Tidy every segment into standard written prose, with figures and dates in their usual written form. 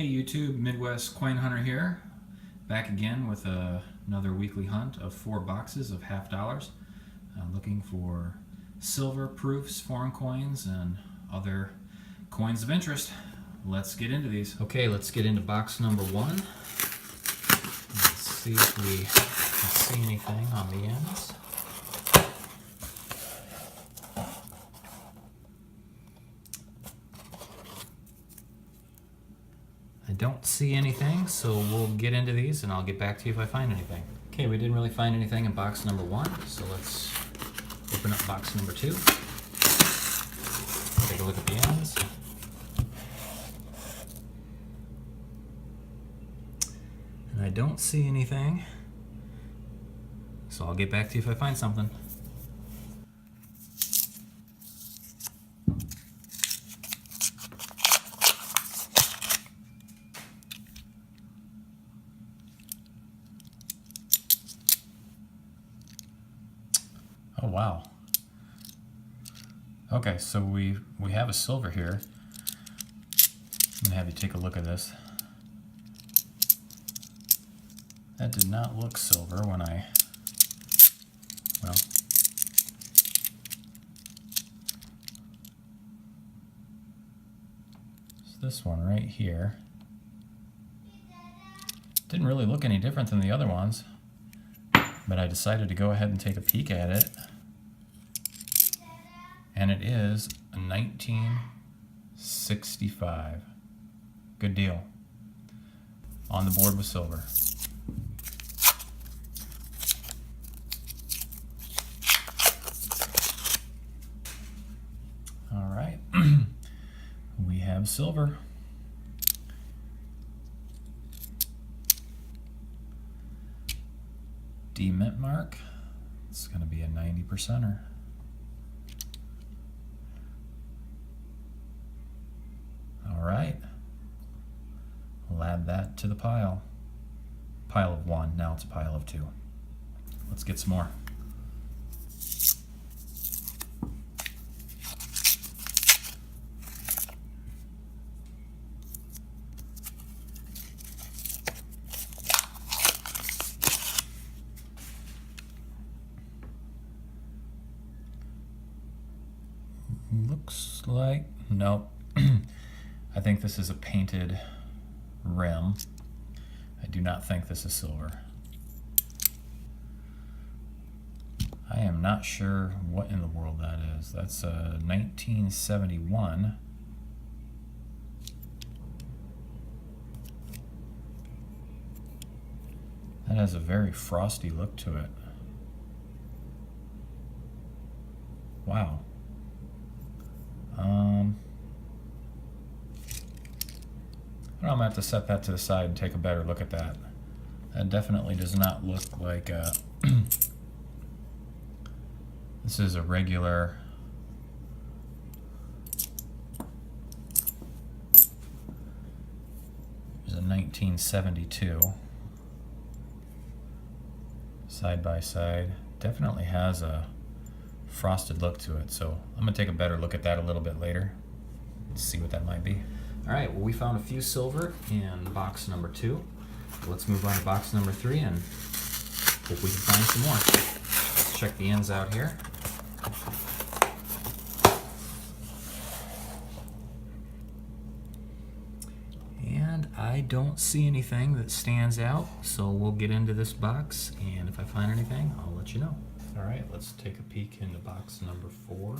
Hey YouTube, Midwest Coin Hunter here, back again with another weekly hunt of 4 boxes of half dollars, looking for silver proofs, foreign coins, and other coins of interest. Let's get into these. Okay, let's get into box number 1. Let's see if we can see anything on the ends. I don't see anything, so we'll get into these and I'll get back to you if I find anything. Okay, we didn't really find anything in box number 1, so let's open up box number 2. Take a look at the ends. And I don't see anything, so I'll get back to you if I find something. Oh wow. Okay, so we have a silver here. I'm gonna have you take a look at this. That did not look silver when well, it's this one right here. Didn't really look any different than the other ones, but I decided to go ahead and take a peek at it. And it is a 1965. Good deal. On the board with silver. All right. We have silver. D mint mark. It's going to be a 90%er. All right, we'll add that to the pile. Pile of 1, now it's a pile of 2. Let's get some more. Looks like, nope. I think this is a painted rim. I do not think this is silver. I am not sure what in the world that is. That's a 1971. That has a very frosty look to it. Wow. I'm gonna have to set that to the side and take a better look at that. That definitely does not look like a this is a regular there's a 1972 side by side. Definitely has a frosted look to it, so I'm gonna take a better look at that a little bit later. Let's see what that might be. All right, well, we found a few silver in box number 2. Let's move on to box number 3 and hope we can find some more. Let's check the ends out here. And I don't see anything that stands out, so we'll get into this box, and if I find anything, I'll let you know. All right, let's take a peek into box number 4.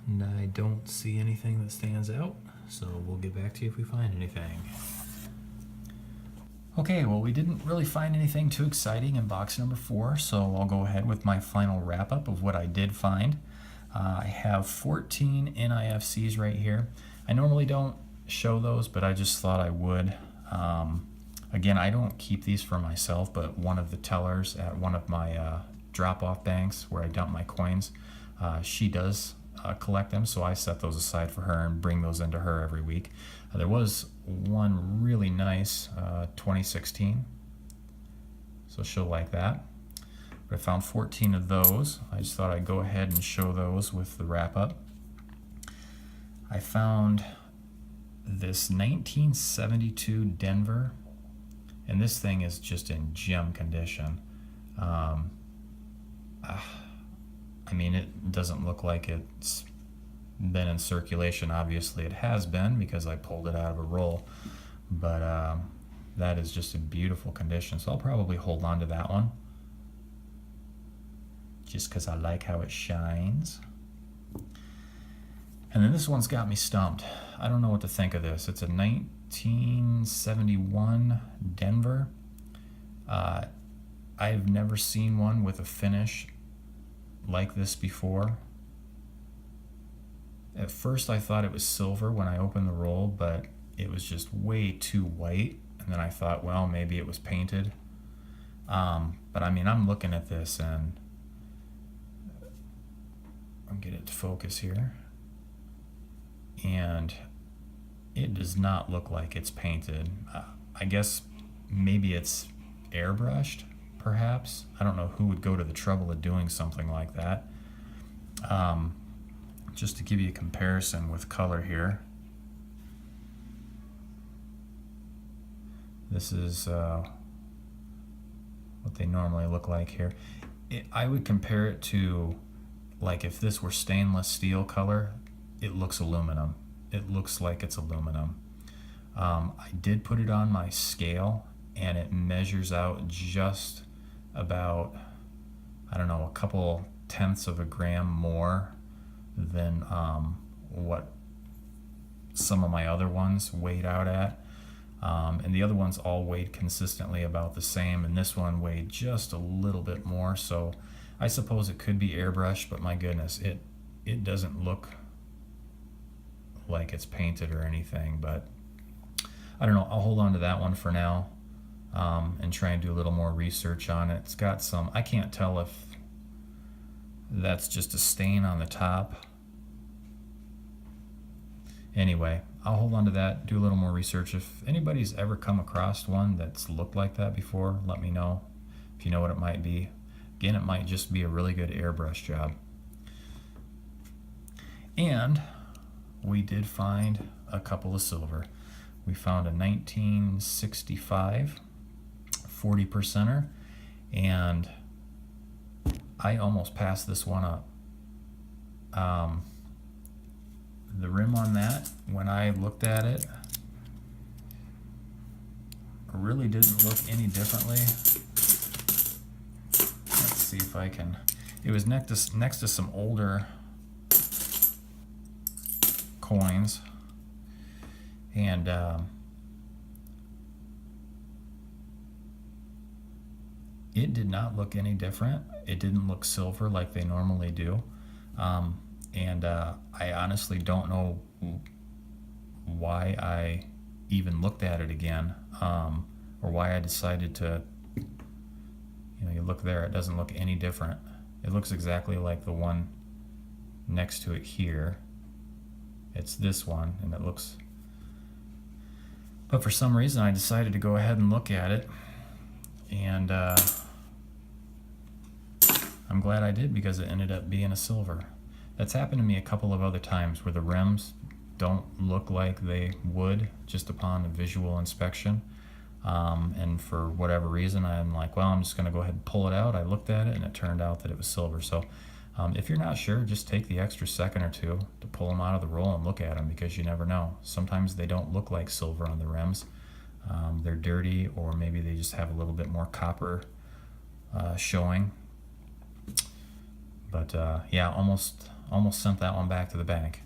And I don't see anything that stands out, so we'll get back to you if we find anything. Okay, well, we didn't really find anything too exciting in box number 4, so I'll go ahead with my final wrap-up of what I did find. I have 14 NIFCs right here. I normally don't show those, but I just thought I would. Again, I don't keep these for myself, but one of the tellers at one of my drop-off banks where I dump my coins, she does collect them, so I set those aside for her and bring those into her every week. There was one really nice 2016 so she'll like that. But I found 14 of those. I just thought I'd go ahead and show those with the wrap up. I found this 1972 Denver, and this thing is just in gem condition. I mean, it doesn't look like it's been in circulation. Obviously it has been because I pulled it out of a roll, but that is just in beautiful condition, so I'll probably hold on to that one just because I like how it shines. And then this one's got me stumped. I don't know what to think of this. It's a 1971 Denver. I've never seen one with a finish like this before. At first I thought it was silver when I opened the roll, but it was just way too white. And then I thought, well, maybe it was painted. But I mean, I'm looking at this and I'll get it to focus here. And it does not look like it's painted. I guess maybe it's airbrushed, perhaps. I don't know who would go to the trouble of doing something like that. Just to give you a comparison with color here. This is what they normally look like here. I would compare it to, like, if this were stainless steel color, it looks aluminum. It looks like it's aluminum. I did put it on my scale and it measures out just about, I don't know, a couple tenths of a gram more than what some of my other ones weighed out at. And the other ones all weighed consistently about the same, and this one weighed just a little bit more, so I suppose it could be airbrushed, but my goodness, it doesn't look like it's painted or anything. But I don't know, I'll hold on to that one for now, and try and do a little more research on it. It's got some, I can't tell if that's just a stain on the top. Anyway, I'll hold on to that, do a little more research. If anybody's ever come across one that's looked like that before, let me know if you know what it might be. Again, it might just be a really good airbrush job. And we did find a couple of silver. We found a 1965 40%er, and I almost passed this one up. The rim on that, when I looked at it, really didn't look any differently. Let's see if I can. It was next to some older coins, and it did not look any different. It didn't look silver like they normally do. And I honestly don't know why I even looked at it again, or why I decided to, you look there, it doesn't look any different. It looks exactly like the one next to it here. It's this one, and it looks, but for some reason I decided to go ahead and look at it, and I'm glad I did, because it ended up being a silver. That's happened to me a couple of other times where the rims don't look like they would just upon a visual inspection. And for whatever reason, I'm like, well, I'm just going to go ahead and pull it out. I looked at it and it turned out that it was silver. So if you're not sure, just take the extra second or two to pull them out of the roll and look at them, because you never know. Sometimes they don't look like silver on the rims. They're dirty, or maybe they just have a little bit more copper showing. But yeah, almost sent that one back to the bank.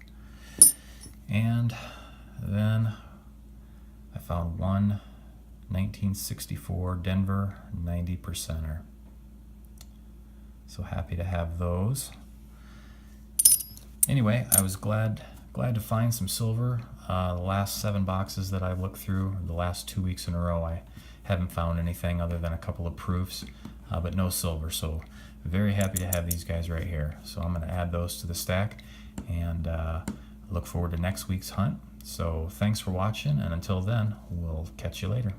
And then I found one 1964 Denver 90%er. So happy to have those. Anyway, I was glad to find some silver. The last 7 boxes that I've looked through, the last 2 weeks in a row, I haven't found anything other than a couple of proofs, but no silver. So very happy to have these guys right here. So I'm going to add those to the stack, and look forward to next week's hunt. So thanks for watching, and until then, we'll catch you later.